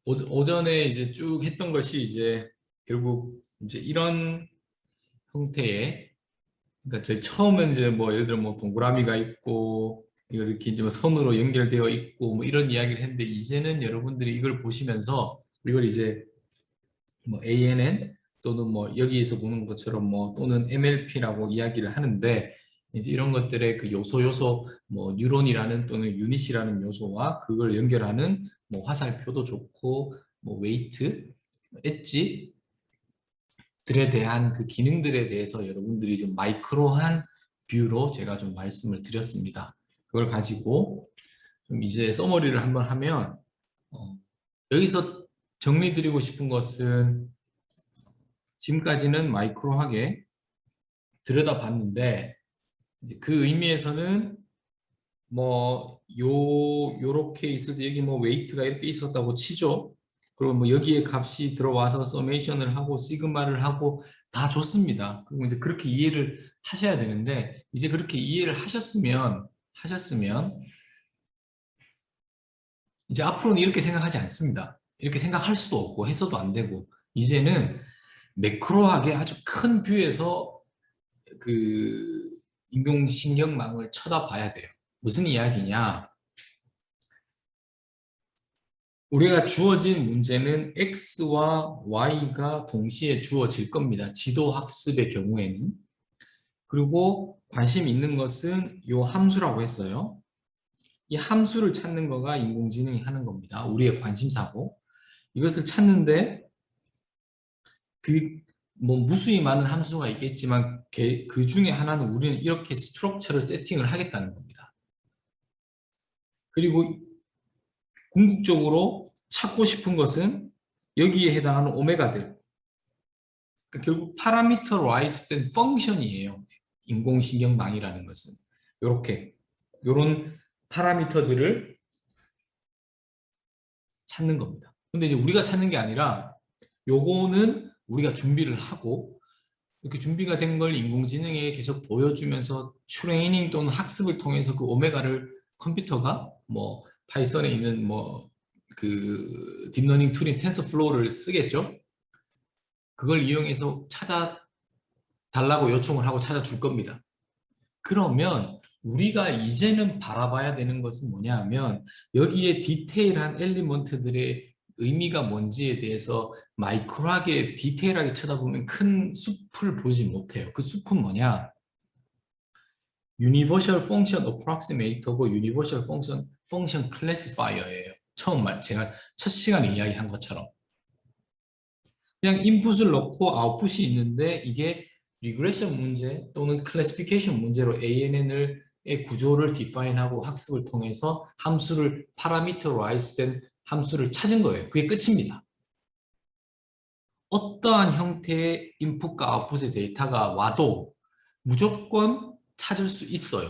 오전에 이제 쭉 했던 것이 이제 결국 이제 이런 형태의, 그러니까 저희 처음엔 이제 뭐 예를 들어 뭐 동그라미가 있고 이걸 이렇게 이제 뭐 선으로 연결되어 있고 뭐 이런 이야기를 했는데, 이제는 여러분들이 이걸 보시면서 이걸 이제 뭐 ANN 또는 뭐 여기에서 보는 것처럼 뭐 또는 MLP라고 이야기를 하는데, 이제 이런 것들의 그 요소 뭐 뉴런이라는 또는 유닛이라는 요소와 그걸 연결하는 뭐 화살표도 좋고 뭐 웨이트, 엣지 들에 대한 그 기능들에 대해서 여러분들이 좀 마이크로한 뷰로 제가 좀 말씀을 드렸습니다. 그걸 가지고 좀 이제 서머리를 한번 하면, 여기서 정리드리고 싶은 것은 지금까지는 마이크로하게 들여다봤는데, 이제 그 의미에서는 요렇게 있을 때 여기 뭐 웨이트가 이렇게 있었다고 치죠. 그리고 뭐 여기에 값이 들어와서 서메이션을 하고 시그마를 하고 다 좋습니다. 그리고 이제 그렇게 이해를 하셔야 되는데, 이제 그렇게 이해를 하셨으면 이제 앞으로는 이렇게 생각하지 않습니다. 이렇게 생각할 수도 없고 해서도 안 되고, 이제는 매크로하게 아주 큰 뷰에서 그 인공신경망을 쳐다봐야 돼요. 무슨 이야기냐? 우리가 주어진 문제는 X와 Y가 동시에 주어질 겁니다. 지도 학습의 경우에는. 그리고 관심 있는 것은 이 함수라고 했어요. 이 함수를 찾는 거가 인공지능이 하는 겁니다. 우리의 관심사고. 이것을 찾는데 뭐 무수히 많은 함수가 있겠지만 그 중에 하나는 우리는 이렇게 스트럭처를 세팅을 하겠다는 겁니다. 그리고 궁극적으로 찾고 싶은 것은 여기에 해당하는 오메가들. 그러니까 결국 파라미터라이즈 된 펑션이에요. 인공신경망이라는 것은. 요런 파라미터들을 찾는 겁니다. 근데 이제 우리가 찾는 게 아니라 요거는 우리가 준비를 하고, 이렇게 준비가 된 걸 인공지능에 계속 보여주면서 트레이닝 또는 학습을 통해서 그 오메가를 컴퓨터가 뭐 파이썬에 있는 뭐 그 딥러닝 툴인 텐서플로우를 쓰겠죠. 그걸 이용해서 찾아 달라고 요청을 하고 찾아줄 겁니다. 그러면 우리가 이제는 바라봐야 되는 것은 뭐냐 하면, 여기에 디테일한 엘리먼트들의 의미가 뭔지에 대해서 마이크로하게 디테일하게 쳐다보면 큰 숲을 보지 못해요. 그 숲은 뭐냐? Universal Function Approximator고 Universal Function Classifier예요. 제가 첫 시간에 이야기한 것처럼. 그냥 인풋을 넣고 아웃풋이 있는데, 이게 리그레션 문제 또는 클래시피케이션 문제로 ANN의 구조를 디파인하고 학습을 통해서 함수를 파라미터라이즈된 함수를 찾은 거예요. 그게 끝입니다. 어떠한 형태의 인풋과 아웃풋의 데이터가 와도 무조건 찾을 수 있어요.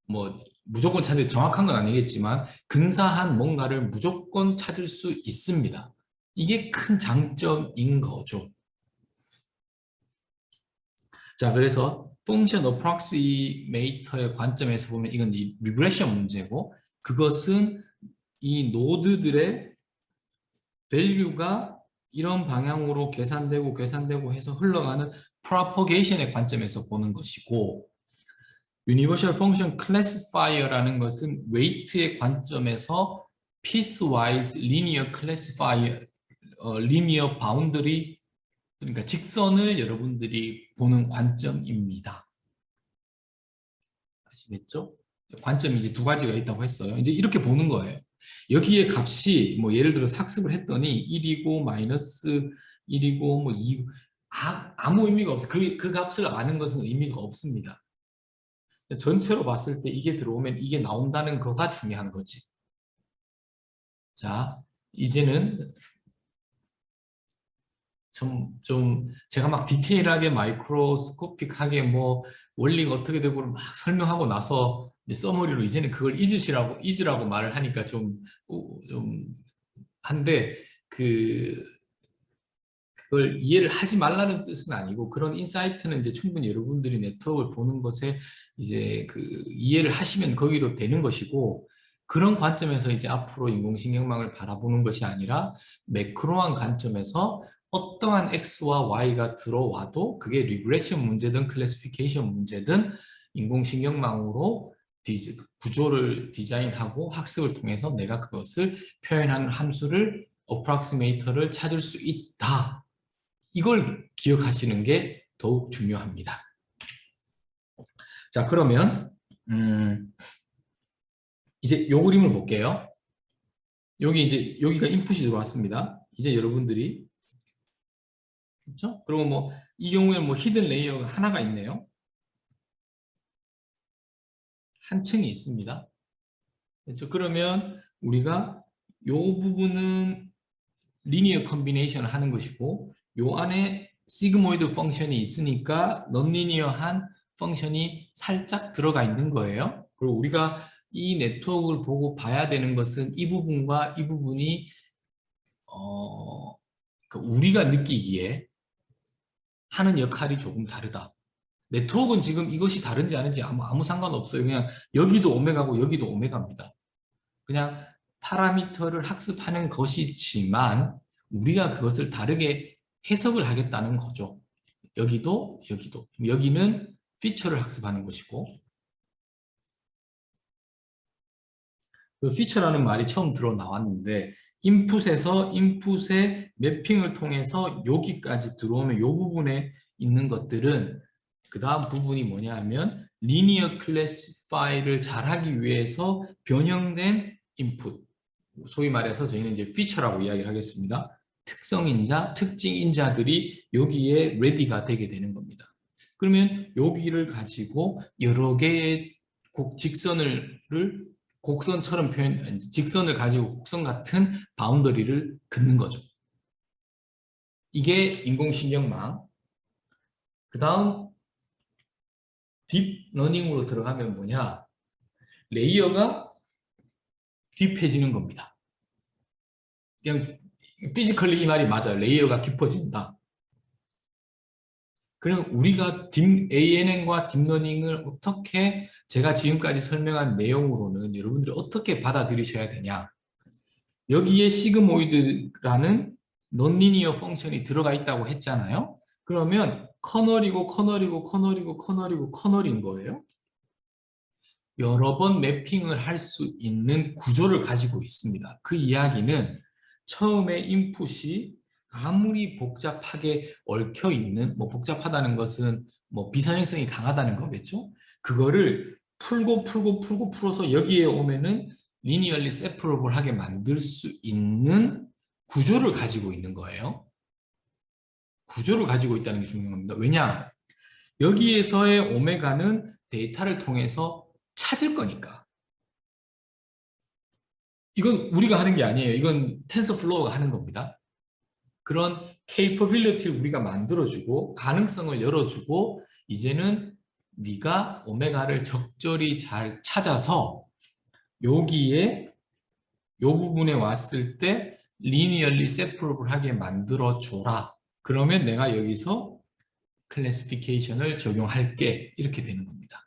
뭐 무조건 찾는 정확한 건 아니겠지만 근사한 뭔가를 무조건 찾을 수 있습니다. 이게 큰 장점인 거죠. 자, 그래서 펑션 어프록시메이터의 관점에서 보면 이건 이 리그레션 문제고, 그것은 이 노드들의 밸류가 이런 방향으로 계산되고 해서 흘러가는 프로퍼게이션의 관점에서 보는 것이고, 유니버셜 펑션 클래시파이어라는 것은 웨이트의 관점에서 piecewise linear classifier, linear boundary, 그러니까 직선을 여러분들이 보는 관점입니다. 아시겠죠? 관점이 이제 두 가지가 있다고 했어요. 이제 이렇게 보는 거예요. 여기에 값이 뭐 예를 들어서 학습을 했더니 1이고 마이너스 1이고 뭐 2, 아무 의미가 없어요. 그 값을 아는 것은 의미가 없습니다. 전체로 봤을 때 이게 들어오면 이게 나온다는 거가 중요한 거지. 자, 이제는 좀 제가 막 디테일하게 마이크로스코픽하게 뭐 원리가 어떻게 되고 막 설명하고 나서 서머리로 이제는 그걸 잊으라고 말을 하니까 좀 한데, 그걸 이해를 하지 말라는 뜻은 아니고, 그런 인사이트는 이제 충분히 여러분들이 네트워크를 보는 것에 이제 그 이해를 하시면 거기로 되는 것이고, 그런 관점에서 이제 앞으로 인공신경망을 바라보는 것이 아니라 매크로한 관점에서 어떠한 X와 Y가 들어와도 그게 리그레션 문제든 클래시피케이션 문제든 인공신경망으로 구조를 디자인하고 학습을 통해서 내가 그것을 표현하는 함수를 어프락시메이터를 찾을 수 있다. 이걸 기억하시는 게 더욱 중요합니다. 자, 그러면 이제 요 그림을 볼게요. 여기가 인풋이 들어왔습니다. 이제 여러분들이 그렇죠? 그리고 뭐 이 경우에는 뭐 히든 레이어가 하나가 있네요. 한 층이 있습니다. 그렇죠? 그러면 우리가 요 부분은 리니어 컨비네이션을 하는 것이고 요 안에 시그모이드 펑션이 있으니까 넌리니어한 펑션이 살짝 들어가 있는 거예요. 그리고 우리가 이 네트워크를 보고 봐야 되는 것은 이 부분과 이 부분이 우리가 느끼기에 하는 역할이 조금 다르다. 네트워크는 지금 이것이 다른지 아닌지 아무 상관없어요. 그냥 여기도 오메가고 여기도 오메가입니다. 그냥 파라미터를 학습하는 것이지만 우리가 그것을 다르게 해석을 하겠다는 거죠. 여기도 여기도. 여기는 피처를 학습하는 것이고 그 피처라는 말이 처음 들어 나왔는데 인풋에서 인풋의 매핑을 통해서 여기까지 들어오면 이 부분에 있는 것들은 그 다음 부분이 뭐냐 하면 리니어 클래시파이를 잘하기 위해서 변형된 인풋 소위 말해서 저희는 이제 피처라고 이야기를 하겠습니다. 특성인자, 특징인자들이 여기에 레디가 되게 되는 겁니다. 그러면 여기를 가지고 여러 개의 곡선처럼 직선을 가지고 곡선 같은 바운더리를 긋는 거죠. 이게 인공신경망. 그 다음 딥러닝으로 들어가면 뭐냐? 레이어가 딥해지는 겁니다. 그냥 피지컬리 이 말이 맞아요. 레이어가 깊어진다. 그럼 우리가 ANN과 딥러닝을 어떻게 제가 지금까지 설명한 내용으로는 여러분들이 어떻게 받아들이셔야 되냐. 여기에 시그모이드라는 넌리니어 펑션이 들어가 있다고 했잖아요. 그러면 커널이고 커널이고 커널이고 커널이고 커널인 거예요. 여러 번 매핑을 할 수 있는 구조를 가지고 있습니다. 그 이야기는 처음에 인풋이 아무리 복잡하게 얽혀있는, 뭐 복잡하다는 것은 뭐 비선행성이 강하다는 거겠죠? 그거를 풀어서 여기에 오면은 리니얼리 세퍼러블하게 만들 수 있는 구조를 가지고 있는 거예요. 구조를 가지고 있다는 게 중요한 겁니다. 왜냐? 여기에서의 오메가는 데이터를 통해서 찾을 거니까. 이건 우리가 하는 게 아니에요. 이건 텐서플로우가 하는 겁니다. 그런 capability를 우리가 만들어주고 가능성을 열어주고 이제는 네가 오메가를 적절히 잘 찾아서 여기에 이 부분에 왔을 때 리니얼리 세퍼러블하게 만들어줘라. 그러면 내가 여기서 클래시피케이션을 적용할게. 이렇게 되는 겁니다.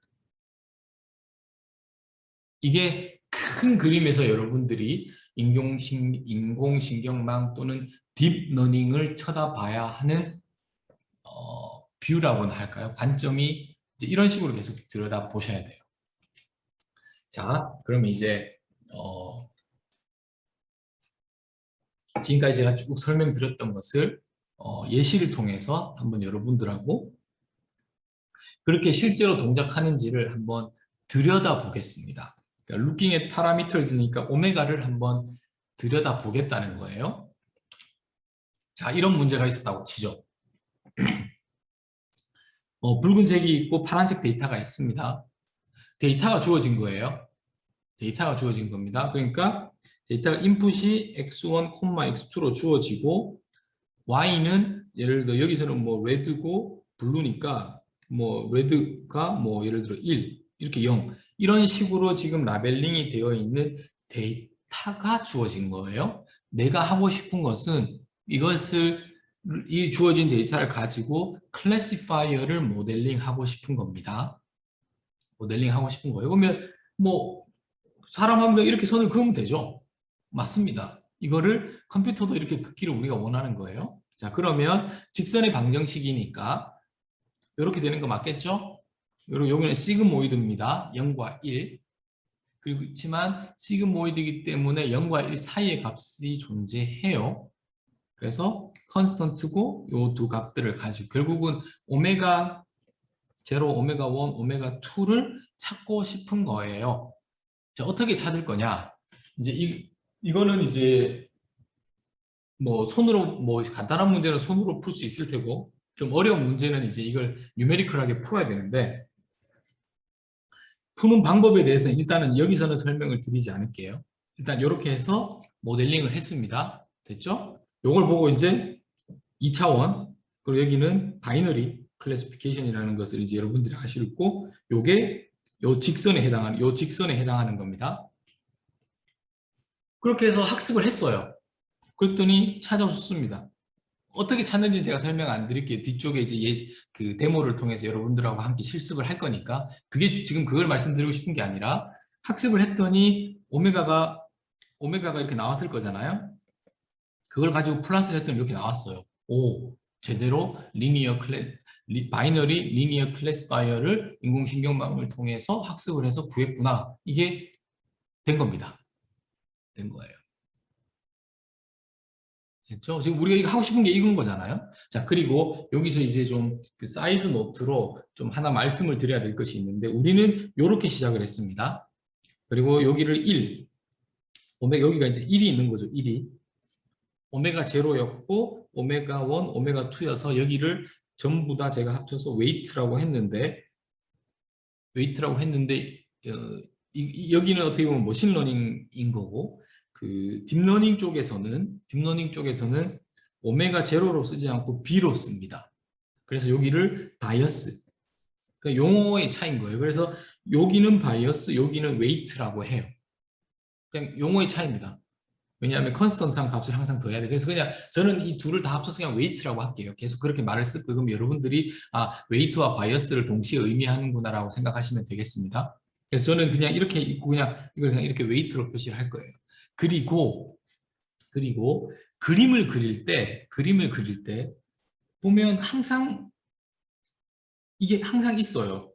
이게 큰 그림에서 여러분들이 인공신경망 또는 딥러닝을 쳐다봐야 하는 뷰라고나 할까요? 관점이 이제 이런 식으로 계속 들여다보셔야 돼요. 자, 그럼 이제 지금까지 제가 쭉 설명드렸던 것을 예시를 통해서 한번 여러분들하고 그렇게 실제로 동작하는지를 한번 들여다보겠습니다. 그러니까 looking at parameters니까 오메가를 한번 들여다보겠다는 거예요. 자, 이런 문제가 있었다고 치죠. 붉은색이 있고 파란색 데이터가 있습니다. 데이터가 주어진 거예요. 데이터가 주어진 겁니다. 그러니까 데이터가 인풋이 x1, x2로 주어지고 y는 예를 들어 여기서는 뭐 레드고 블루니까 뭐 레드가 뭐 예를 들어 1 이렇게 0 이런 식으로 지금 라벨링이 되어 있는 데이터가 주어진 거예요. 내가 하고 싶은 것은 이 주어진 데이터를 가지고 클래시파이어를 모델링 하고 싶은 겁니다. 모델링 하고 싶은 거예요. 그러면 뭐 사람 한 명 이렇게 선을 그으면 되죠. 맞습니다. 이거를 컴퓨터도 이렇게 긋기를 우리가 원하는 거예요. 자, 그러면 직선의 방정식이니까 이렇게 되는 거 맞겠죠? 여기는 시그모이드입니다. 0과 1. 그렇지만 시그모이드이기 때문에 0과 1 사이의 값이 존재해요. 그래서 컨스턴트고 이 두 값들을 가지고 결국은 오메가 0, 오메가 1, 오메가 2를 찾고 싶은 거예요. 자, 어떻게 찾을 거냐? 이제 이거는 이제 뭐 손으로 뭐 간단한 문제는 손으로 풀 수 있을 테고 좀 어려운 문제는 이제 이걸 뉴메리컬하게 풀어야 되는데 푸는 방법에 대해서는 일단은 여기서는 설명을 드리지 않을게요. 일단 이렇게 해서 모델링을 했습니다. 됐죠? 이걸 보고 이제 2차원 그리고 여기는 바이너리 클래시피케이션이라는 것을 이제 여러분들이 아시고 요게 요 직선에 해당하는 겁니다. 그렇게 해서 학습을 했어요. 그랬더니 찾아줬습니다. 어떻게 찾는지 제가 설명 안 드릴게요. 뒤쪽에 이제 그 데모를 통해서 여러분들하고 함께 실습을 할 거니까 그게 지금 그걸 말씀드리고 싶은 게 아니라 학습을 했더니 오메가가 이렇게 나왔을 거잖아요. 그걸 가지고 플러스를 했더니 이렇게 나왔어요. 오, 제대로 바이너리 리니어 클래시파이어를 인공신경망을 통해서 학습을 해서 구했구나. 이게 된 겁니다. 된 거예요. 됐죠? 지금 우리가 이거 하고 싶은 게 이건 거잖아요. 자, 그리고 여기서 이제 좀 그 사이드 노트로 좀 하나 말씀을 드려야 될 것이 있는데 우리는 이렇게 시작을 했습니다. 그리고 여기를 1, 여기가 이제 1이 있는 거죠. 1이. 오메가 0였고 오메가 1, 오메가 2여서 여기를 전부 다 제가 합쳐서 웨이트라고 했는데 여기는 어떻게 보면 머신러닝인 거고 그 딥러닝 쪽에서는 오메가 0로 쓰지 않고 B로 씁니다. 그래서 여기를 바이어스, 그러니까 용어의 차이인 거예요. 그래서 여기는 바이어스, 여기는 웨이트라고 해요. 그냥 용어의 차이입니다. 왜냐하면 컨스턴트한 값을 항상 더해야 돼. 그래서 그냥 저는 이 둘을 다 합쳐서 그냥 웨이트라고 할게요. 계속 그렇게 말을 쓸 거예요. 그럼 여러분들이 웨이트와 바이어스를 동시에 의미하는구나라고 생각하시면 되겠습니다. 그래서 저는 그냥 이렇게 있고 그냥 이걸 그냥 이렇게 웨이트로 표시를 할 거예요. 그리고 그림을 그릴 때 보면 항상 이게 항상 있어요.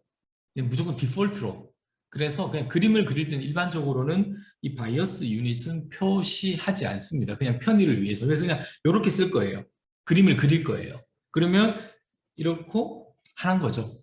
무조건 디폴트로. 그래서 그냥 그림을 그릴 때는 일반적으로는 이 바이어스 유닛은 표시하지 않습니다. 그냥 편의를 위해서. 그래서 그냥 이렇게 쓸 거예요. 그림을 그릴 거예요. 그러면 이렇게 하는 거죠.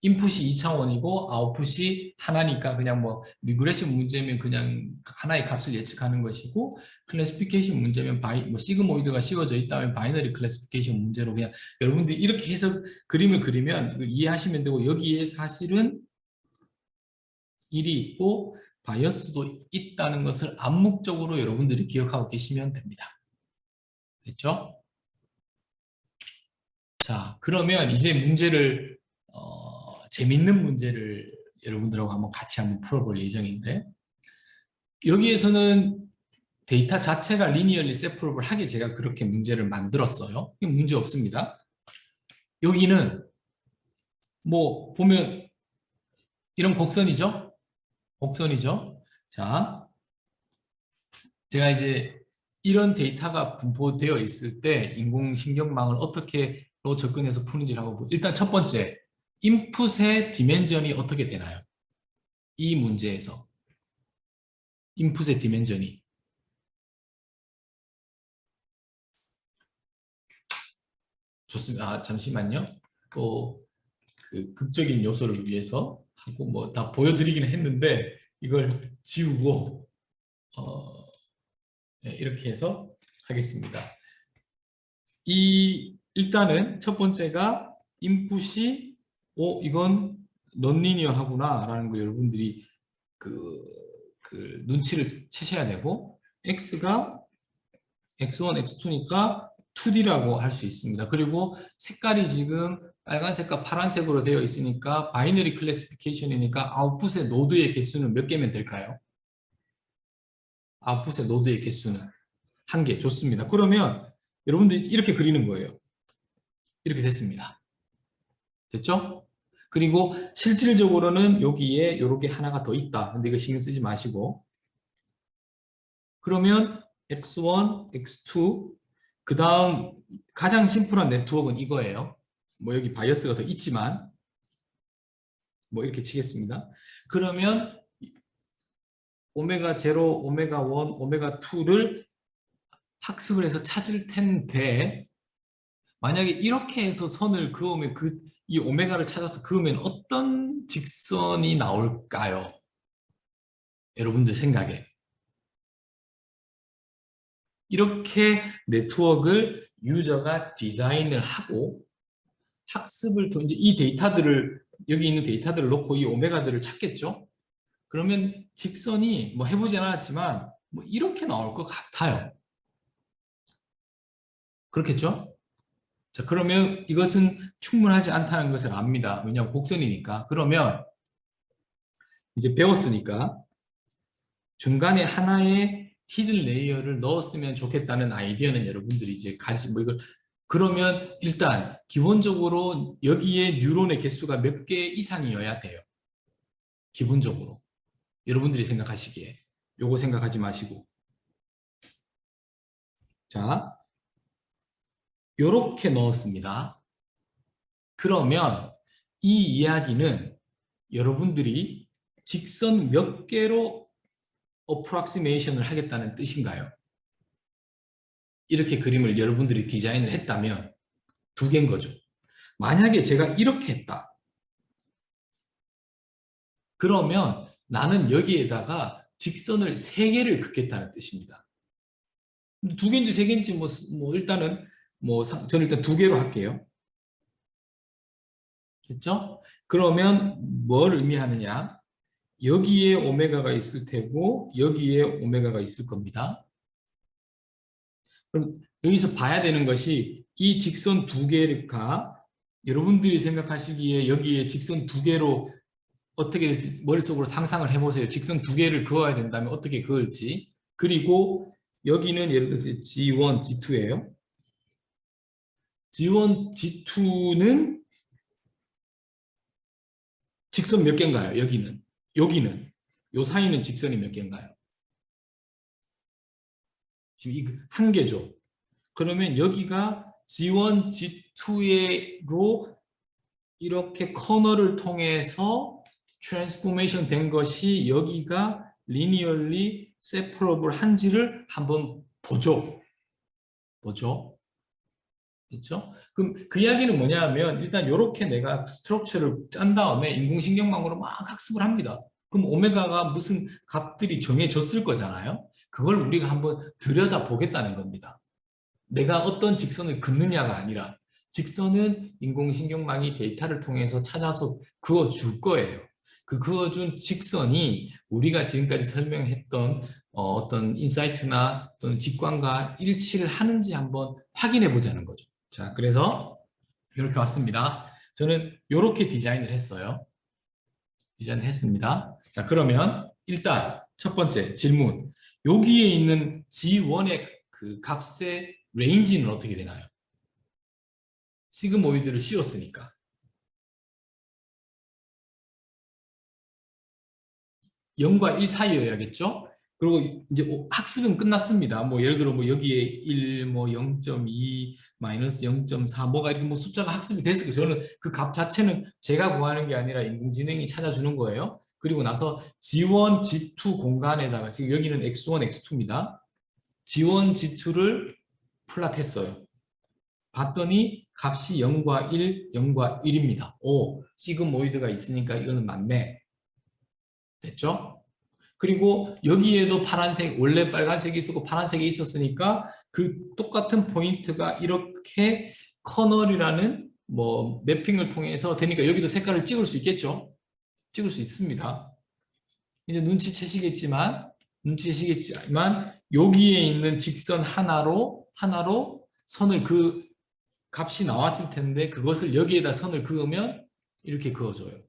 인풋이 2차원이고 아웃풋이 하나니까 그냥 뭐 리그레션 문제면 그냥 하나의 값을 예측하는 것이고 클래시피케이션 문제면 뭐 시그모이드가 씌워져 있다면 바이너리 클래시피케이션 문제로 그냥 여러분들이 이렇게 해서 그림을 그리면 이걸 이해하시면 되고 여기에 사실은 1이 있고 바이어스도 있다는 것을 암묵적으로 여러분들이 기억하고 계시면 됩니다. 됐죠? 자, 그러면 이제 문제를 재밌는 문제를 여러분들하고 한번 같이 한번 풀어볼 예정인데 여기에서는 데이터 자체가 리니얼리 세퍼러블 하게 제가 그렇게 문제를 만들었어요. 문제 없습니다. 여기는 뭐 보면 이런 곡선이죠? 곡선이죠? 자, 제가 이제 이런 데이터가 분포되어 있을 때 인공신경망을 어떻게 접근해서 푸는지를 한번 보죠. 일단 첫 번째, 인풋의 디멘전이 어떻게 되나요? 이 문제에서 인풋의 디멘전이 좋습니다. 잠시만요. 또 그 극적인 요소를 위해서 하고 뭐 다 보여드리기는 했는데 이걸 지우고 네, 이렇게 해서 하겠습니다. 일단은 첫 번째가 인풋이 이건 넌리니어 하구나 라는 걸 여러분들이 그 눈치를 채셔야 되고 x가 x1, x2니까 2D라고 할 수 있습니다. 그리고 색깔이 지금 빨간색과 파란색으로 되어 있으니까 바이너리 클래시피케이션이니까 아웃풋의 노드의 개수는 몇 개면 될까요? 아웃풋의 노드의 개수는 1개. 좋습니다. 그러면 여러분들이 이렇게 그리는 거예요. 이렇게 됐습니다. 됐죠? 그리고 실질적으로는 여기에 이렇게 하나가 더 있다. 근데 이거 신경 쓰지 마시고. 그러면 x1, x2, 그 다음 가장 심플한 네트워크는 이거예요. 뭐 여기 바이어스가 더 있지만 뭐 이렇게 치겠습니다. 그러면 오메가 0, 오메가 1, 오메가 2를 학습을 해서 찾을 텐데 만약에 이렇게 해서 선을 그으면 이 오메가를 찾아서 그으면 어떤 직선이 나올까요? 여러분들 생각에. 이렇게 네트워크를 유저가 디자인을 하고 학습을 또 이제 이 데이터들을 여기 있는 데이터들을 놓고 이 오메가들을 찾겠죠? 그러면 직선이 뭐 해보진 않았지만 뭐 이렇게 나올 것 같아요. 그렇겠죠? 자, 그러면 이것은 충분하지 않다는 것을 압니다. 왜냐하면 곡선이니까. 그러면 이제 배웠으니까 중간에 하나의 히든 레이어를 넣었으면 좋겠다는 아이디어는 여러분들이 이제 뭐 이걸 그러면 일단 기본적으로 여기에 뉴런의 개수가 몇 개 이상이어야 돼요. 기본적으로. 여러분들이 생각하시기에. 요거 생각하지 마시고. 자, 요렇게 넣었습니다. 그러면 이 이야기는 여러분들이 직선 몇 개로 어프락시메이션을 하겠다는 뜻인가요? 이렇게 그림을 여러분들이 디자인을 했다면 두 개인 거죠. 만약에 제가 이렇게 했다. 그러면 나는 여기에다가 직선을 세 개를 긋겠다는 뜻입니다. 두 개인지 세 개인지 뭐 일단은 저는 일단 두 개로 할게요. 됐죠? 그러면 뭘 의미하느냐? 여기에 오메가가 있을 테고 여기에 오메가가 있을 겁니다. 그럼 여기서 봐야 되는 것이 이 직선 두 개가 여러분들이 생각하시기에 여기에 직선 두 개로 어떻게 될지 머릿속으로 상상을 해보세요. 직선 두 개를 그어야 된다면 어떻게 그을지. 그리고 여기는 예를 들어서 G1, G2예요. G1, G2는 직선 몇 개인가요? 여기는 요 사이는 직선이 몇 개인가요? 지금 이 한 개죠. 그러면 여기가 G1, G2로 이렇게 커널을 통해서 트랜스포메이션 된 것이 여기가 리니얼리 세퍼러블 한지를 한번 보죠. 그렇죠? 그럼 그 이야기는 뭐냐면 일단 이렇게 내가 스트럭처를 짠 다음에 인공신경망으로 막 학습을 합니다. 그럼 오메가가 무슨 값들이 정해졌을 거잖아요. 그걸 우리가 한번 들여다보겠다는 겁니다. 내가 어떤 직선을 긋느냐가 아니라 직선은 인공신경망이 데이터를 통해서 찾아서 그어줄 거예요. 그 그어준 직선이 우리가 지금까지 설명했던 어떤 인사이트나 또는 직관과 일치를 하는지 한번 확인해 보자는 거죠. 자, 그래서 이렇게 왔습니다. 저는 이렇게 디자인을 했어요. 디자인을 했습니다. 자, 그러면 일단 첫 번째 질문. 여기에 있는 G1의 그 값의 레인지는 어떻게 되나요? 시그모이드를 씌웠으니까. 0과 1 사이여야겠죠? 그리고 이제 학습은 끝났습니다. 뭐 예를 들어 뭐 여기에 1, 뭐 0.2, 마이너스 0.4 뭐가 이렇게 뭐 숫자가 학습이 됐을 거예요. 저는 그 값 자체는 제가 구하는 게 아니라 인공지능이 찾아주는 거예요. 그리고 나서 G1, G2 공간에다가 지금 여기는 X1, X2입니다. G1, G2를 플랫했어요. 봤더니 값이 0과 1, 0과 1입니다. 오, 시그모이드가 있으니까 이거는 맞네. 됐죠? 그리고 여기에도 파란색, 원래 빨간색이 있었고 파란색이 있었으니까 그 똑같은 포인트가 이렇게 커널이라는 뭐 매핑을 통해서 되니까 여기도 색깔을 찍을 수 있겠죠? 찍을 수 있습니다. 이제 눈치채시겠지만 여기에 있는 직선 하나로 선을 그 값이 나왔을 텐데 그것을 여기에다 선을 그으면 이렇게 그어줘요.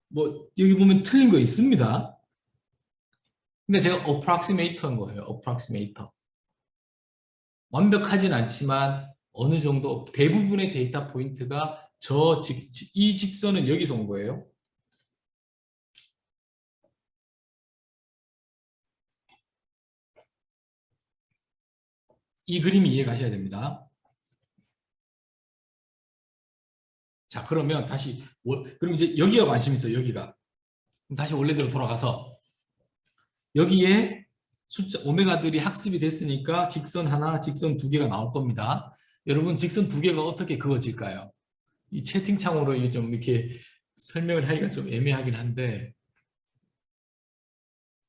뭐 여기 보면 틀린 거 있습니다. 그러니까 제가 approximate한 거예요. approximator. 완벽하진 않지만 어느 정도 대부분의 데이터 포인트가 이 직선은 여기서 온 거예요. 이 그림 이해가셔야 됩니다. 자, 그러면 다시 그럼 이제 여기가 관심 있어요. 여기가. 다시 원래대로 돌아가서 여기에 숫자 오메가들이 학습이 됐으니까 직선 하나, 직선 두 개가 나올 겁니다. 여러분 직선 두 개가 어떻게 그어질까요? 이 채팅창으로 이게 좀 이렇게 설명을 하기가 좀 애매하긴 한데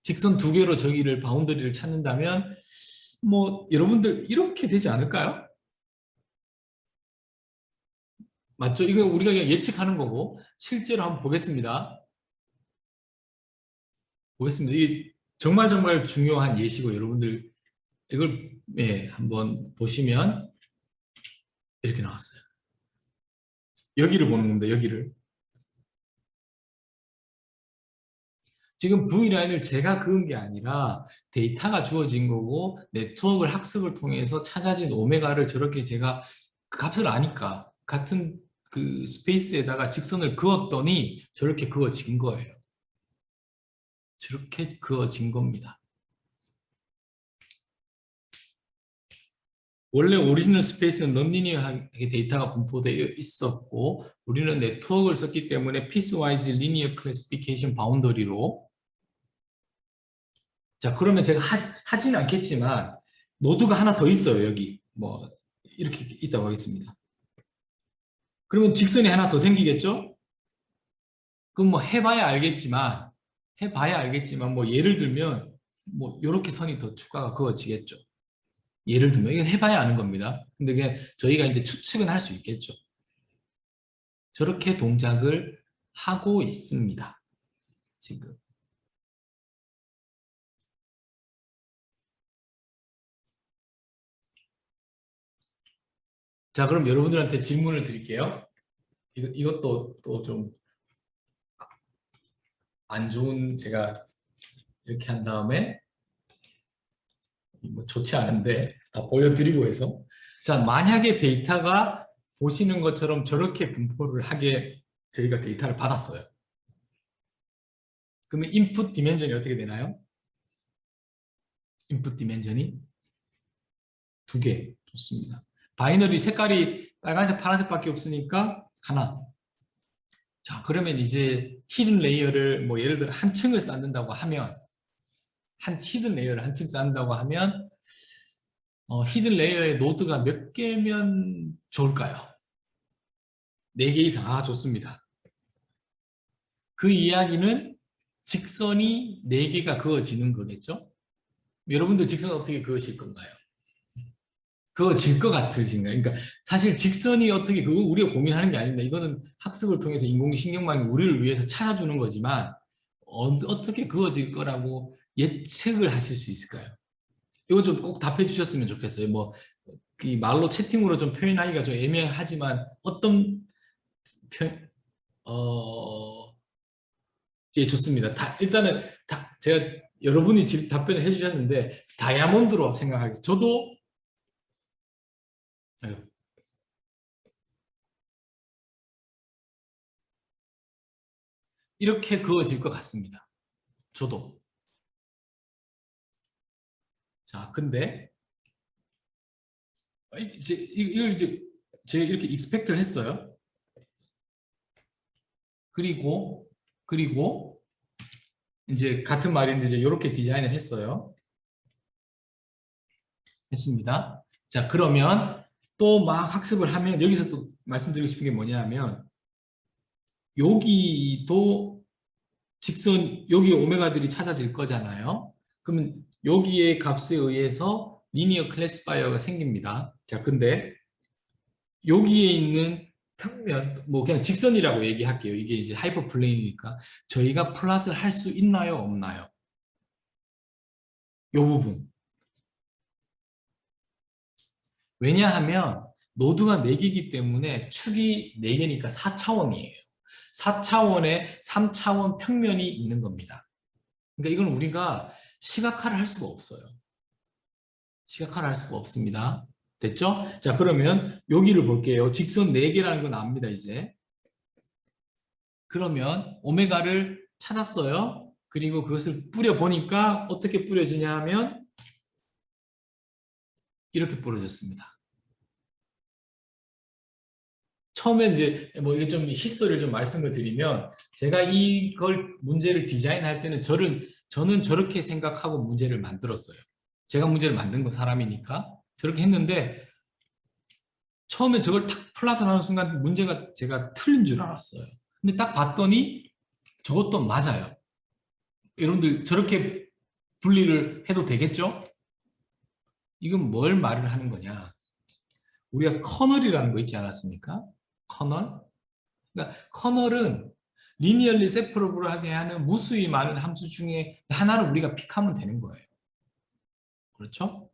직선 두 개로 저기를 바운더리를 찾는다면 뭐 여러분들 이렇게 되지 않을까요? 맞죠? 이거 우리가 그냥 예측하는 거고 실제로 한번 보겠습니다. 이게 정말 중요한 예시고 여러분들 이걸 한번 보시면 이렇게 나왔어요. 여기를 보는 겁니다. 여기를. 지금 V라인을 제가 그은 게 아니라 데이터가 주어진 거고 네트워크를 학습을 통해서 찾아진 오메가를 저렇게 제가 그 값을 아니까 같은 그 스페이스에다가 직선을 그었더니 저렇게 그어진 거예요. 저렇게 그어진 겁니다. 원래 오리지널 스페이스는 넌리니어하게 데이터가 분포되어 있었고 우리는 네트워크를 썼기 때문에 피스와이즈 리니어 클래시피케이션 바운더리로 자 그러면 제가 하지는 않겠지만 노드가 하나 더 있어요. 여기 뭐 이렇게 있다고 하겠습니다. 그러면 직선이 하나 더 생기겠죠? 그럼 뭐 해봐야 알겠지만 뭐 예를 들면 뭐 이렇게 선이 더 추가가 그어지겠죠. 예를 들면 이건 해봐야 아는 겁니다. 근데 그냥 저희가 이제 추측은 할 수 있겠죠. 저렇게 동작을 하고 있습니다. 지금. 자, 그럼 여러분들한테 질문을 드릴게요. 이것도 또 좀 안 좋은 제가 이렇게 한 다음에 뭐 좋지 않은데 다 보여드리고 해서 자, 만약에 데이터가 보시는 것처럼 저렇게 분포를 하게 저희가 데이터를 받았어요. 그러면 인풋 디멘전이 어떻게 되나요? 인풋 디멘전이 두 개. 좋습니다. 바이너리 색깔이 빨간색, 파란색밖에 없으니까 하나. 자, 그러면 이제 히든 레이어를 뭐 예를 들어 한 층을 쌓는다고 하면 히든 레이어를 한 층 쌓는다고 하면 히든 레이어의 노드가 몇 개면 좋을까요? 4개 이상. 아, 좋습니다. 그 이야기는 직선이 4개가 그어지는 거겠죠? 여러분들 직선 어떻게 그으실 건가요? 그어질 것 같으신가요? 그러니까 사실 직선이 어떻게 그거 우리가 고민하는 게 아닙니다. 이거는 학습을 통해서 인공신경망이 우리를 위해서 찾아주는 거지만 어떻게 그어질 거라고 예측을 하실 수 있을까요? 이거 좀 꼭 답해 주셨으면 좋겠어요. 뭐 말로 채팅으로 좀 표현하기가 좀 애매하지만 어떤 예, 좋습니다. 일단은 제가 여러분이 지금 답변을 해주셨는데 다이아몬드로 생각하겠습니다. 저도 예, 이렇게 그어질 것 같습니다. 저도. 자, 근데 이걸 이제 제가 이렇게 익스펙트를 했어요. 그리고 이제 같은 말인데 이제 이렇게 디자인을 했어요. 했습니다. 자, 그러면 또 막 학습을 하면 여기서 또 말씀드리고 싶은 게 뭐냐면 여기도 직선 여기 오메가들이 찾아질 거잖아요. 그러면 여기의 값에 의해서 리니어 클래시파이어가 생깁니다. 자, 근데 여기에 있는 평면, 뭐 그냥 직선이라고 얘기할게요. 이게 이제 하이퍼플레인이니까 저희가 플롯을 할 수 있나요, 없나요? 이 부분. 왜냐하면 노드가 4개이기 때문에 축이 4개니까 4차원이에요. 4차원에 3차원 평면이 있는 겁니다. 그러니까 이건 우리가 시각화를 할 수가 없어요. 시각화를 할 수가 없습니다. 됐죠? 자, 그러면 여기를 볼게요. 직선 4개라는 건 압니다, 이제. 그러면 오메가를 찾았어요. 그리고 그것을 뿌려보니까 어떻게 뿌려지냐 하면 이렇게 뿌려졌습니다. 처음에 이제 뭐 이게 좀 히스토리를 좀 말씀을 드리면 제가 이걸 문제를 디자인할 때는 저는 저렇게 생각하고 문제를 만들었어요. 제가 문제를 만든 건 사람이니까 저렇게 했는데 처음에 저걸 탁 플러스 하는 순간 문제가 제가 틀린 줄 알았어요. 근데 딱 봤더니 저것도 맞아요. 여러분들 저렇게 분리를 해도 되겠죠? 이건 뭘 말을 하는 거냐? 우리가 커널이라는 거 있지 않았습니까? 커널? 그러니까 커널은 리니얼리 세퍼러블하게 하는 무수히 많은 함수 중에 하나를 우리가 픽하면 되는 거예요. 그렇죠?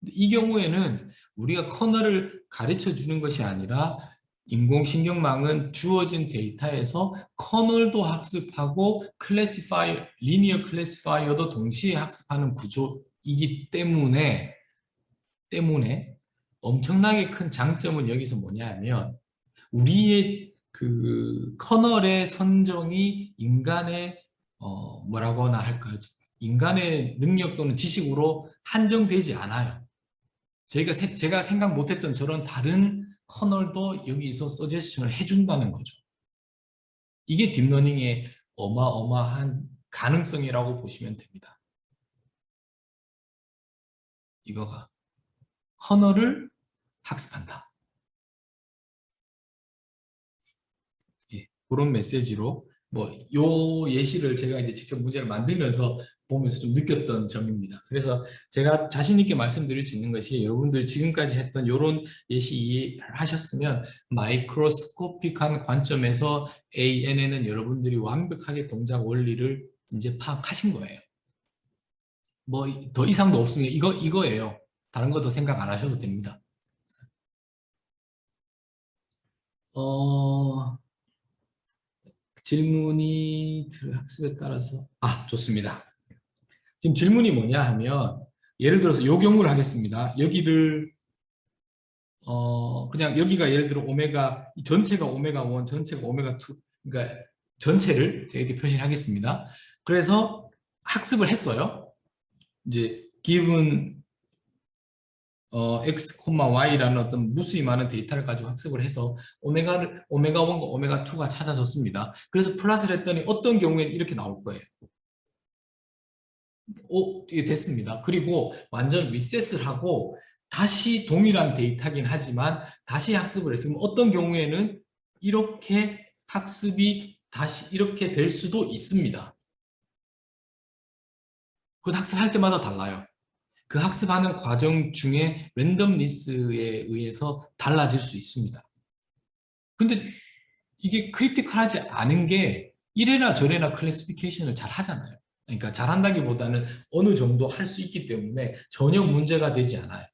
이 경우에는 우리가 커널을 가르쳐 주는 것이 아니라 인공신경망은 주어진 데이터에서 커널도 학습하고 리니어 클래시파이어도 동시에 학습하는 구조이기 때문에 엄청나게 큰 장점은 여기서 뭐냐면 우리의 그 커널의 선정이 인간의 뭐라고나 할까요? 인간의 능력 또는 지식으로 한정되지 않아요. 제가 생각 못했던 저런 다른 커널도 여기서 서제스션을 해준다는 거죠. 이게 딥러닝의 어마어마한 가능성이라고 보시면 됩니다. 이거가 커널을 학습한다. 예, 그런 메시지로 뭐 요 예시를 제가 이제 직접 문제를 만들면서 보면서 좀 느꼈던 점입니다. 그래서 제가 자신 있게 말씀드릴 수 있는 것이 여러분들 지금까지 했던 이런 예시 이해하셨으면 마이크로스코픽한 관점에서 ANN은 여러분들이 완벽하게 동작 원리를 이제 파악하신 거예요. 뭐 더 이상도 없으면 이거예요. 다른 거 더 생각 안 하셔도 됩니다. 질문이 학습에 따라서 좋습니다. 지금 질문이 뭐냐 하면 예를 들어서 요 경우를 하겠습니다. 여기를 그냥 여기가 예를 들어 오메가 전체가 오메가 1, 전체가 오메가 2, 그러니까 전체를 제가 이렇게 표시를 하겠습니다. 그래서 학습을 했어요. 이제 given x, y라는 어떤 무수히 많은 데이터를 가지고 학습을 해서 오메가 1과 오메가 2가 찾아졌습니다. 그래서 플러스를 했더니 어떤 경우에는 이렇게 나올 거예요. 이게 됐습니다. 그리고 완전 리셋을 하고 다시 동일한 데이터긴 하지만 다시 학습을 했으면 어떤 경우에는 이렇게 학습이 다시 이렇게 될 수도 있습니다. 그 학습할 때마다 달라요. 그 학습하는 과정 중에 랜덤니스에 의해서 달라질 수 있습니다. 근데 이게 크리티컬하지 않은 게 이래나 저래나 클래시피케이션을 잘 하잖아요. 그러니까 잘한다기보다는 어느 정도 할 수 있기 때문에 전혀 문제가 되지 않아요.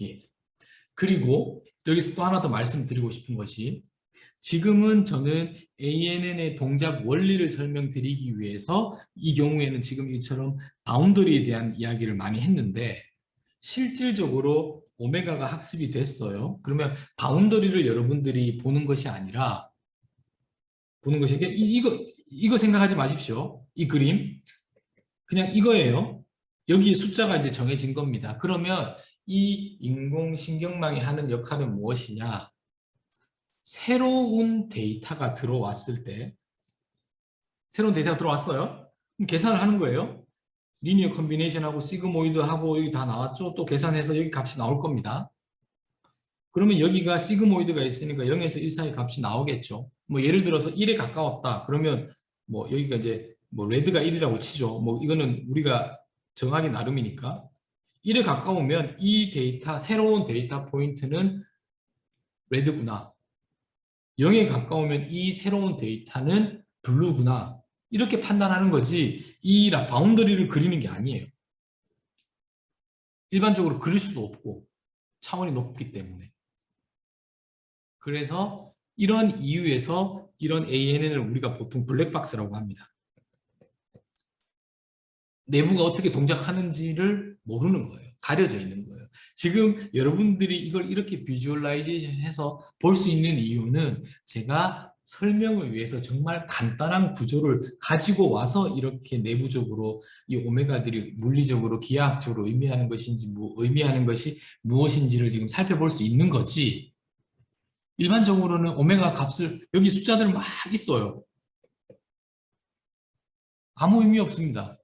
예. 그리고 여기서 또 하나 더 말씀드리고 싶은 것이 지금은 저는 ANN의 동작 원리를 설명드리기 위해서 이 경우에는 지금 이처럼 바운더리에 대한 이야기를 많이 했는데 실질적으로 오메가가 학습이 됐어요. 그러면 바운더리를 여러분들이 보는 것이 아니라 이거 생각하지 마십시오. 이 그림 그냥 이거예요. 여기에 숫자가 이제 정해진 겁니다. 그러면 이 인공신경망이 하는 역할은 무엇이냐? 새로운 데이터가 들어왔을 때 새로운 데이터가 들어왔어요. 그럼 계산을 하는 거예요. 리니어 컨비네이션하고 시그모이드하고 여기 다 나왔죠. 또 계산해서 여기 값이 나올 겁니다. 그러면 여기가 시그모이드가 있으니까 0에서 1 사이 값이 나오겠죠. 뭐 예를 들어서 1에 가까웠다. 그러면 뭐 여기가 이제 뭐 레드가 1이라고 치죠. 뭐 이거는 우리가 정하기 나름이니까 1에 가까우면 이 데이터 새로운 데이터 포인트는 레드구나. 0에 가까우면 이 새로운 데이터는 블루구나. 이렇게 판단하는 거지 이 바운더리를 그리는 게 아니에요. 일반적으로 그릴 수도 없고 차원이 높기 때문에. 그래서 이런 이유에서 이런 ANN을 우리가 보통 블랙박스라고 합니다. 내부가 어떻게 동작하는지를 모르는 거예요. 가려져 있는 거예요. 지금 여러분들이 이걸 이렇게 비주얼라이제이션 해서 볼 수 있는 이유는 제가 설명을 위해서 정말 간단한 구조를 가지고 와서 이렇게 내부적으로 이 오메가들이 물리적으로 기하학적으로 의미하는 것인지 의미하는 것이 무엇인지를 지금 살펴볼 수 있는 거지. 일반적으로는 오메가 값을 여기 숫자들 막 있어요. 아무 의미 없습니다.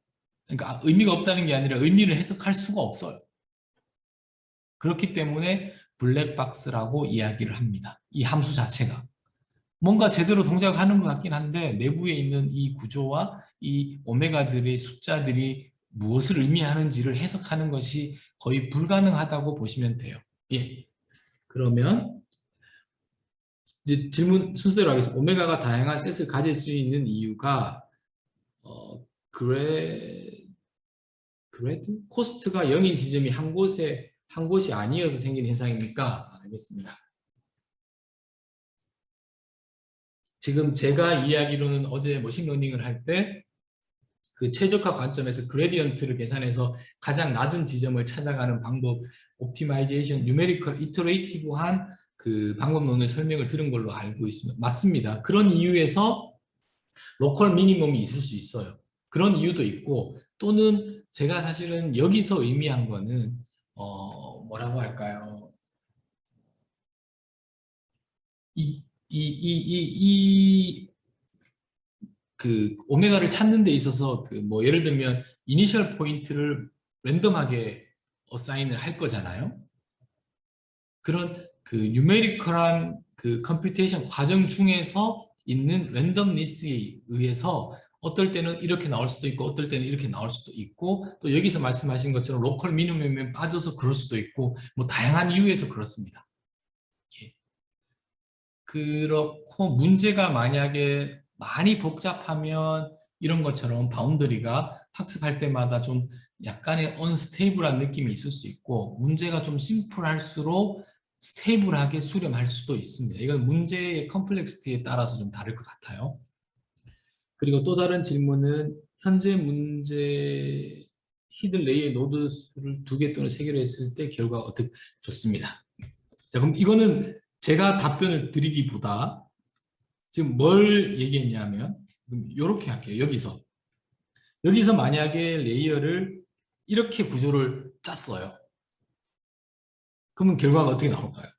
그러니까 의미가 없다는 게 아니라 의미를 해석할 수가 없어요. 그렇기 때문에 블랙박스라고 이야기를 합니다. 이 함수 자체가. 뭔가 제대로 동작하는 것 같긴 한데 내부에 있는 이 구조와 이 오메가들의 숫자들이 무엇을 의미하는지를 해석하는 것이 거의 불가능하다고 보시면 돼요. 예. 그러면 이제 질문 순서대로 하겠습니다. 오메가가 다양한 셋을 가질 수 있는 이유가 그레드 코스트가 0인 지점이 한 곳이 아니어서 생긴 현상입니까? 알겠습니다. 지금 제가 이야기로는 어제 머신러닝을 할 때 그 최적화 관점에서 그레디언트를 계산해서 가장 낮은 지점을 찾아가는 방법, 옵티마이제이션, 뉴메리컬, 이터레이티브한 그 방법론의 설명을 들은 걸로 알고 있습니다. 맞습니다. 그런 이유에서 로컬 미니멈이 있을 수 있어요. 그런 이유도 있고 또는 제가 사실은 여기서 의미한 거는 뭐라고 할까요? 그 오메가를 찾는 데 있어서 그 뭐 예를 들면 이니셜 포인트를 랜덤하게 어사인을 할 거잖아요. 그런 그 뉴메리컬한 그 컴퓨테이션 과정 중에서 있는 랜덤니스에 의해서 어떨 때는 이렇게 나올 수도 있고 어떨 때는 이렇게 나올 수도 있고 또 여기서 말씀하신 것처럼 로컬 미니멈에 빠져서 그럴 수도 있고 뭐 다양한 이유에서 그렇습니다. 예. 그렇고 문제가 만약에 많이 복잡하면 이런 것처럼 바운더리가 학습할 때마다 좀 약간의 언스테이블한 느낌이 있을 수 있고 문제가 좀 심플할수록 스테이블하게 수렴할 수도 있습니다. 이건 문제의 컴플렉시티에 따라서 좀 다를 것 같아요. 그리고 또 다른 질문은 현재 문제 히든 레이의 노드 수를 2개 또는 3개로 했을 때 결과가 어떻게 좋습니다. 자, 그럼 이거는 제가 답변을 드리기보다 지금 뭘 얘기했냐면 이렇게 할게요. 여기서 만약에 레이어를 이렇게 구조를 짰어요. 그러면 결과가 어떻게 나올까요?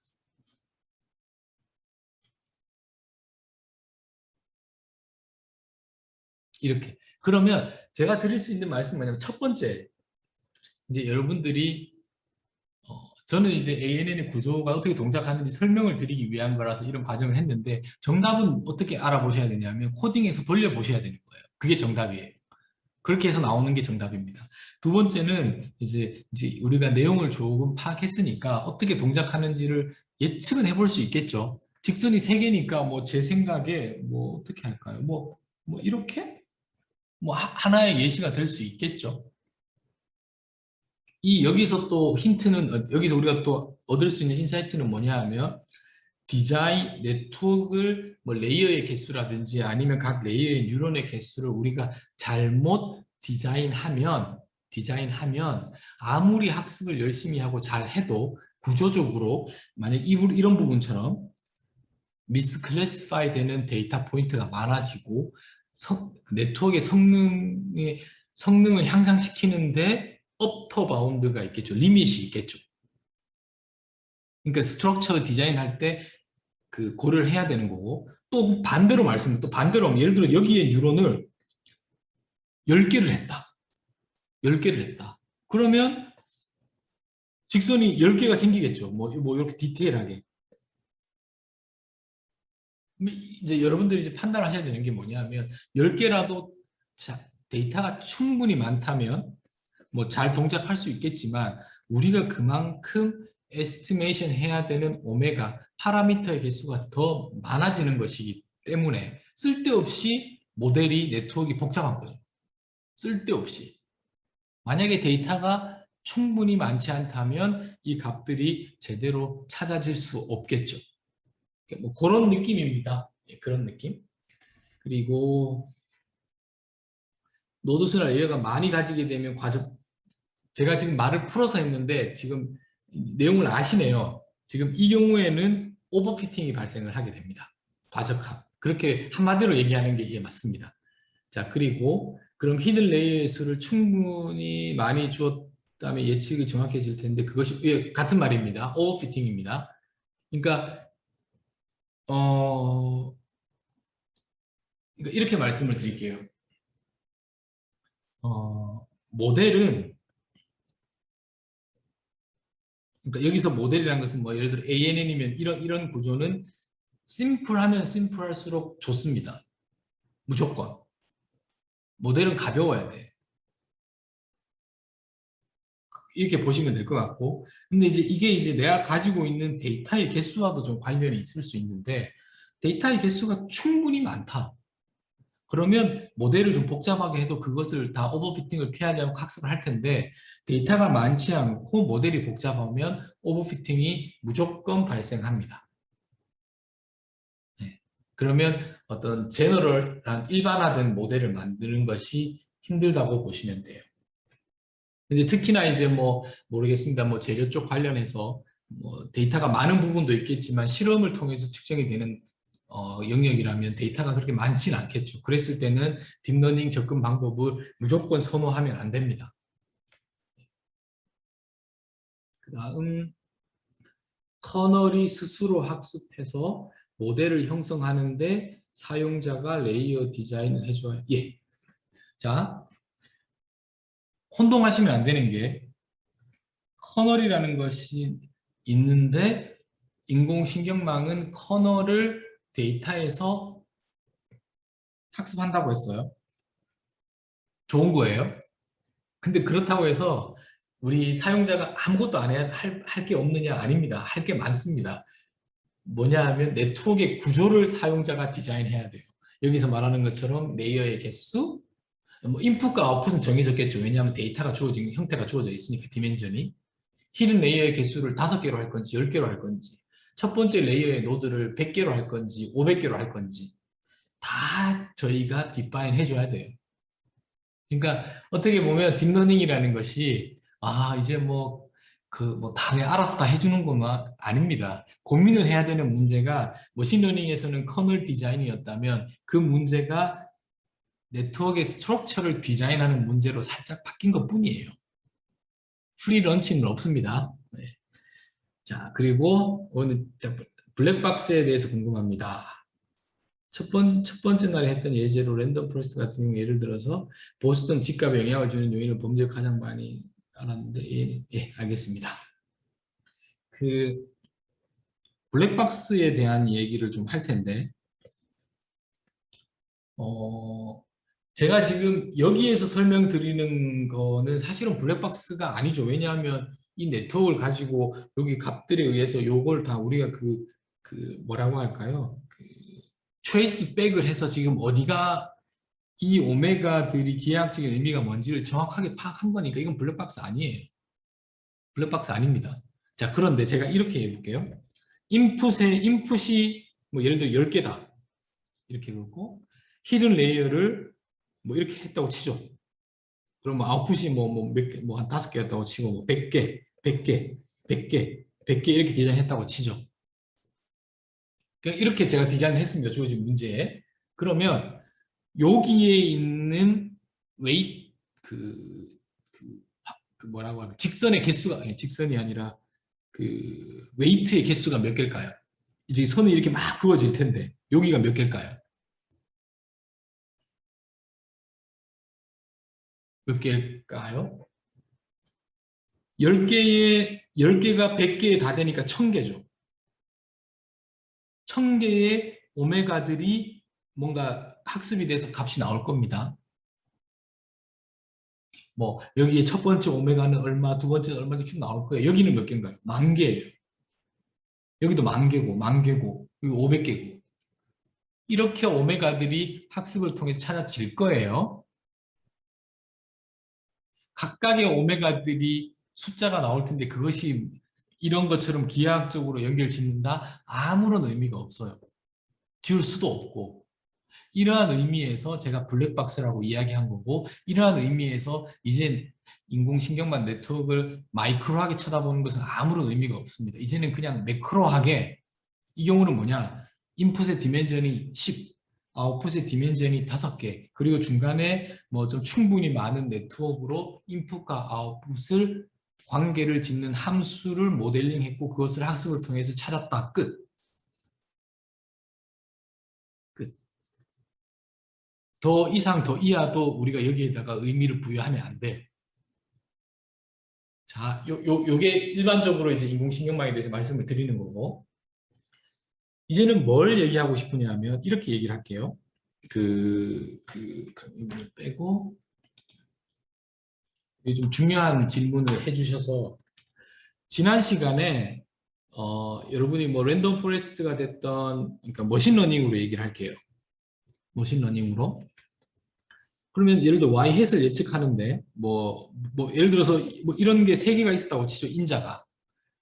이렇게. 그러면 제가 드릴 수 있는 말씀은 뭐냐면 첫 번째 이제 여러분들이 저는 이제 ANN의 구조가 어떻게 동작하는지 설명을 드리기 위한 거라서 이런 과정을 했는데 정답은 어떻게 알아보셔야 되냐면 코딩에서 돌려보셔야 되는 거예요. 그게 정답이에요. 그렇게 해서 나오는 게 정답입니다. 두 번째는 이제 우리가 내용을 조금 파악했으니까 어떻게 동작하는지를 예측은 해볼 수 있겠죠. 직선이 세 개니까 뭐 제 생각에 뭐 어떻게 할까요? 뭐 이렇게? 뭐 하나의 예시가 될 수 있겠죠. 여기서 또 힌트는 여기서 우리가 또 얻을 수 있는 인사이트는 뭐냐 하면 디자인 네트워크를 뭐 레이어의 개수라든지 아니면 각 레이어의 뉴런의 개수를 우리가 잘못 디자인하면 아무리 학습을 열심히 하고 잘 해도 구조적으로 만약 이런 부분처럼 미스클래시파이 되는 데이터 포인트가 많아지고 네트워크의 성능을 향상시키는데 어퍼 바운드가 있겠죠. 리밋이 있겠죠. 그러니까 스트럭처 디자인할 때 그 고려를 해야 되는 거고 또 반대로 또 반대로 하면 예를 들어 여기에 뉴런을 10개를 했다. 10개를 했다. 그러면 직선이 10개가 생기겠죠. 뭐 이렇게 디테일하게. 이제 여러분들이 이제 판단하셔야 되는 게 뭐냐면 10개라도 데이터가 충분히 많다면 뭐 잘 동작할 수 있겠지만 우리가 그만큼 에스티메이션 해야 되는 오메가 파라미터의 개수가 더 많아지는 것이기 때문에 쓸데없이 모델이 네트워크가 복잡한 거죠. 쓸데없이. 만약에 데이터가 충분히 많지 않다면 이 값들이 제대로 찾아질 수 없겠죠. 뭐 그런 느낌입니다. 예, 그런 느낌. 그리고 노드수나 레이어가 많이 가지게 되면 제가 지금 말을 풀어서 했는데 지금 내용을 아시네요. 지금 이 경우에는 오버피팅이 발생을 하게 됩니다. 과적합. 그렇게 한마디로 얘기하는 게 이게 맞습니다. 자, 그리고 그럼 히든 레이어의 수를 충분히 많이 주었다면 예측이 정확해질 텐데 그것이 같은 말입니다. 오버피팅입니다. 그러니까 그러니까 이렇게 말씀을 드릴게요. 모델은 그러니까 여기서 모델이라는 것은 뭐 예를 들어 ANN이면 이런 구조는 심플하면 심플할수록 좋습니다. 무조건. 모델은 가벼워야 돼. 이렇게 보시면 될 것 같고. 근데 이제 이게 이제 내가 가지고 있는 데이터의 개수와도 좀 관련이 있을 수 있는데 데이터의 개수가 충분히 많다. 그러면 모델을 좀 복잡하게 해도 그것을 다 오버피팅을 피하지 않고 학습을 할 텐데 데이터가 많지 않고 모델이 복잡하면 오버피팅이 무조건 발생합니다. 네. 그러면 어떤 제너럴한 일반화된 모델을 만드는 것이 힘들다고 보시면 돼요. 근데 특히나 이제 뭐 모르겠습니다. 뭐 재료 쪽 관련해서 뭐 데이터가 많은 부분도 있겠지만 실험을 통해서 측정이 되는 영역이라면 데이터가 그렇게 많지는 않겠죠. 그랬을 때는 딥러닝 접근 방법을 무조건 선호하면 안 됩니다. 그 다음 커널이 스스로 학습해서 모델을 형성하는데 사용자가 레이어 디자인을 해줘야 예. 자, 혼동하시면 안 되는 게 커널이라는 것이 있는데 인공신경망은 커널을 데이터에서 학습한다고 했어요. 좋은 거예요. 근데 그렇다고 해서 우리 사용자가 아무것도 안 해야 할 게 없느냐? 아닙니다. 할 게 많습니다. 뭐냐 하면 네트워크의 구조를 사용자가 디자인해야 돼요. 여기서 말하는 것처럼 레이어의 개수, 뭐 인풋과 아웃풋은 정해졌겠죠. 왜냐하면 데이터가 주어진 형태가 주어져 있으니까 디멘전이. 히든 레이어의 개수를 5개로 할 건지 10개로 할 건지 첫 번째 레이어의 노드를 100개로 할 건지 500개로 할 건지 다 저희가 디파인 해줘야 돼요. 그러니까 어떻게 보면 딥러닝이라는 것이 이제 뭐 다 알아서 다 해주는 건 아닙니다. 고민을 해야 되는 문제가 머신러닝에서는 커널 디자인이었다면 그 문제가 네트워크의 스트럭처를 디자인하는 문제로 살짝 바뀐 것 뿐이에요. 프리 런치는 없습니다. 네. 자, 그리고 오늘 블랙박스에 대해서 궁금합니다. 첫 번째 날에 했던 예제로 랜덤 포레스트 같은 경우 예를 들어서 보스턴 집값에 영향을 주는 요인을 범죄가 가장 많이 알았는데 예, 알겠습니다. 그 블랙박스에 대한 얘기를 좀 할 텐데 제가 지금 여기에서 설명드리는 거는 사실은 블랙박스가 아니죠. 왜냐하면 이 네트워크를 가지고 여기 값들에 의해서 요걸 다 우리가 뭐라고 할까요? 트레이스 백을 해서 지금 어디가 이 오메가들이 기하학적인 의미가 뭔지를 정확하게 파악한 거니까 이건 블랙박스 아니에요. 블랙박스 아닙니다. 자, 그런데 제가 이렇게 해볼게요. 인풋이 뭐 예를 들어 10개다. 이렇게 넣고 히든 레이어를 뭐 이렇게 했다고 치죠. 그럼 아웃풋이 몇 개, 한 5개였다고 치고 뭐 100개, 100개, 100개, 100개 이렇게 디자인했다고 치죠. 그러니까 이렇게 제가 디자인을 했습니다. 주어진 문제에. 그러면 여기에 있는 웨이 뭐라고 하나 직선의 개수가 아니 직선이 아니라 웨이트의 개수가 몇 개일까요? 이제 선이 이렇게 막 그어질 텐데 여기가 몇 개일까요? 몇 개일까요? 10개가 100개에 다 되니까 1000개죠. 1000개의 오메가들이 뭔가 학습이 돼서 값이 나올 겁니다. 뭐 여기에 첫 번째 오메가는 얼마, 두 번째는 얼마 이렇게 쭉 나올 거예요. 여기는 몇 개인가요? 10,000개예요. 여기도 10,000개고, 10,000개고, 여기 500개고. 이렇게 오메가들이 학습을 통해서 찾아질 거예요. 각각의 오메가들이 숫자가 나올 텐데 그것이 이런 것처럼 기하학적으로 연결 짓는다? 아무런 의미가 없어요. 지울 수도 없고. 이러한 의미에서 제가 블랙박스라고 이야기한 거고, 이러한 의미에서 이제 인공신경망 네트워크를 마이크로하게 쳐다보는 것은 아무런 의미가 없습니다. 이제는 그냥 매크로하게, 이 경우는 뭐냐, 인풋의 디멘전이 10, 아웃풋의 디멘전이 5개, 그리고 중간에 뭐 좀 충분히 많은 네트워크로 인풋과 아웃풋을 관계를 짓는 함수를 모델링했고 그것을 학습을 통해서 찾았다. 끝. 끝. 더 이상 더 이하도 우리가 여기에다가 의미를 부여하면 안 돼. 자, 요게 일반적으로 이제 인공신경망에 대해서 말씀을 드리는 거고, 이제는 뭘 얘기하고 싶으냐면 이렇게 얘기를 할게요. 그럼 이걸 빼고, 좀 중요한 질문을 해주셔서, 지난 시간에 여러분이 뭐 랜덤 포레스트가 됐던, 그러니까 머신러닝으로 얘기를 할게요. 머신러닝으로. 그러면 예를 들어 y 햇을 예측하는데 뭐 예를 들어서 뭐 이런 게 3개가 있었다고 치죠. 인자가.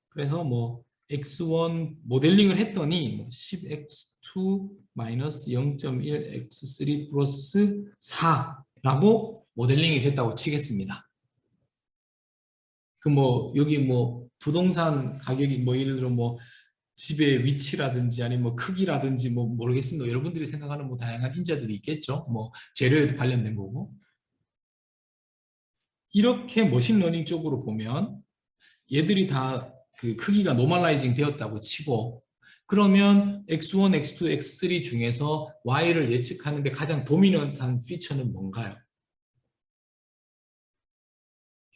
그래서 뭐 x1 모델링을 했더니 뭐 10x2 마이너스 0.1 x3 플러스 4라고 모델링이 됐다고 치겠습니다. 그 뭐 여기 뭐 부동산 가격이 뭐 예를 들어 뭐 집의 위치라든지 아니면 뭐 크기라든지 뭐 모르겠습니다. 여러분들이 생각하는 뭐 다양한 인자들이 있겠죠. 뭐 재료에도 관련된 거고. 이렇게 머신러닝 쪽으로 보면 얘들이 다 그 크기가 노멀라이징 되었다고 치고, 그러면 x1, x2, x3 중에서 y를 예측하는데 가장 도미넌트한 피처는 뭔가요?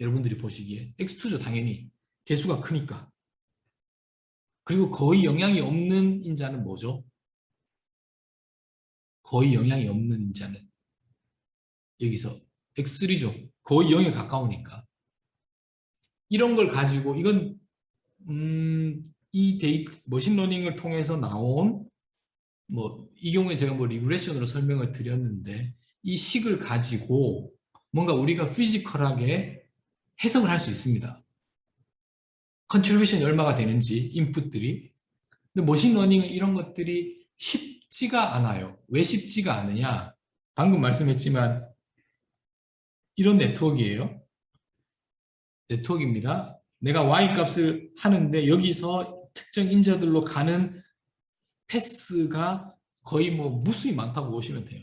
여러분들이 보시기에 x2죠. 당연히 개수가 크니까. 그리고 거의 영향이 없는 인자는 뭐죠? 거의 영향이 없는 인자는 여기서 x3죠. 거의 0에 가까우니까. 이런 걸 가지고 이건 이 데이터 머신러닝을 통해서 나온 뭐 이 경우에 제가 뭐 리그레션으로 설명을 드렸는데, 이 식을 가지고 뭔가 우리가 피지컬하게 해석을 할 수 있습니다. 컨트리뷰션이 얼마가 되는지 인풋들이. 근데 머신러닝은 이런 것들이 쉽지가 않아요. 왜 쉽지가 않으냐? 방금 말씀했지만 이런 네트워크예요. 네트워크입니다. 내가 y 값을 하는데 여기서 특정 인자들로 가는 패스가 거의 뭐 무수히 많다고 보시면 돼요.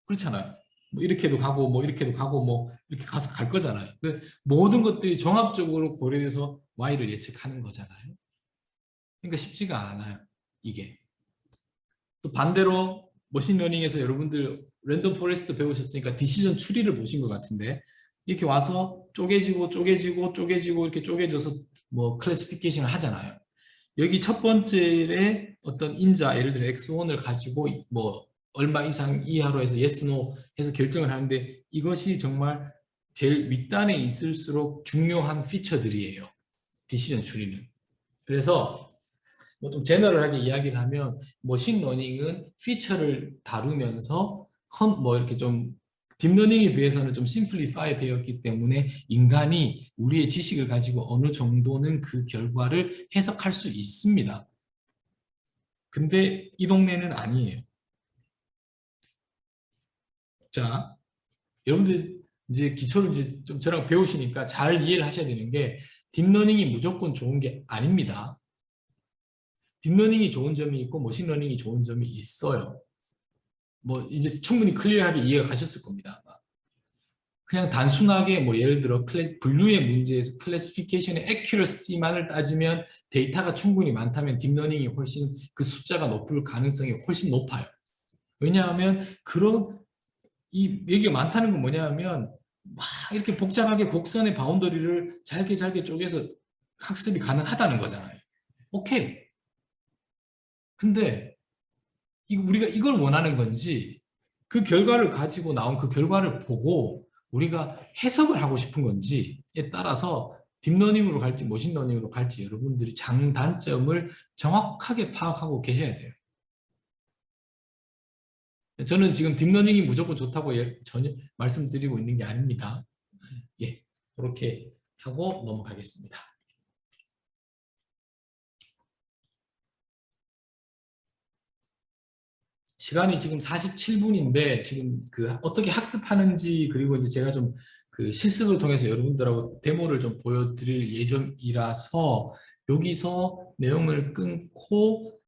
그렇잖아요. 뭐 이렇게도 가고 뭐 이렇게도 가고 뭐 이렇게 가서 갈 거잖아요. 그 모든 것들이 종합적으로 고려해서 y를 예측하는 거잖아요. 그러니까 쉽지가 않아요. 이게. 또 반대로 머신러닝에서 여러분들 랜덤 포레스트 배우셨으니까 디시전 추리를 보신 것 같은데, 이렇게 와서 쪼개지고 쪼개지고 쪼개지고 이렇게 쪼개져서 뭐 클래시피케이션을 하잖아요. 여기 첫 번째에 어떤 인자, 예를 들어 x1을 가지고 뭐 얼마 이상 이하로 해서 yes, no 해서 결정을 하는데, 이것이 정말 제일 윗단에 있을수록 중요한 피처들이에요. 디시전 추리는. 그래서 뭐 좀 제너럴하게 이야기를 하면 머신러닝은 피처를 다루면서 뭐 이렇게 좀 딥러닝에 비해서는 좀 심플리파이 되었기 때문에 인간이 우리의 지식을 가지고 어느 정도는 그 결과를 해석할 수 있습니다. 근데 이 동네는 아니에요. 자, 여러분들 이제 기초를 이제 좀 저랑 배우시니까 잘 이해를 하셔야 되는 게, 딥러닝이 무조건 좋은 게 아닙니다. 딥러닝이 좋은 점이 있고 머신러닝이 좋은 점이 있어요. 뭐 이제 충분히 클리어하게 이해가 가셨을 겁니다. 그냥 단순하게 뭐 예를 들어 분류의 문제에서 클래시피케이션의 액큐러시만을 따지면 데이터가 충분히 많다면 딥러닝이 훨씬 그 숫자가 높을 가능성이 훨씬 높아요. 왜냐하면 그런 이 얘기가 많다는 건 뭐냐면 막 이렇게 복잡하게 곡선의 바운더리를 잘게 잘게 쪼개서 학습이 가능하다는 거잖아요. 오케이. 근데 우리가 이걸 원하는 건지, 그 결과를 가지고 나온 그 결과를 보고 우리가 해석을 하고 싶은 건지에 따라서 딥러닝으로 갈지 머신러닝으로 갈지 여러분들이 장단점을 정확하게 파악하고 계셔야 돼요. 저는 지금 딥러닝이 무조건 좋다고 전혀 말씀드리고 있는 게 아닙니다. 예, 그렇게 하고 넘어가겠습니다. 시간이 지금 47분인데 지금 그 어떻게 학습하는지 그리고 이제 제가 좀 그 실습을 통해서 여러분들하고 데모를 좀 보여드릴 예정이라서 여기서 내용을 끊고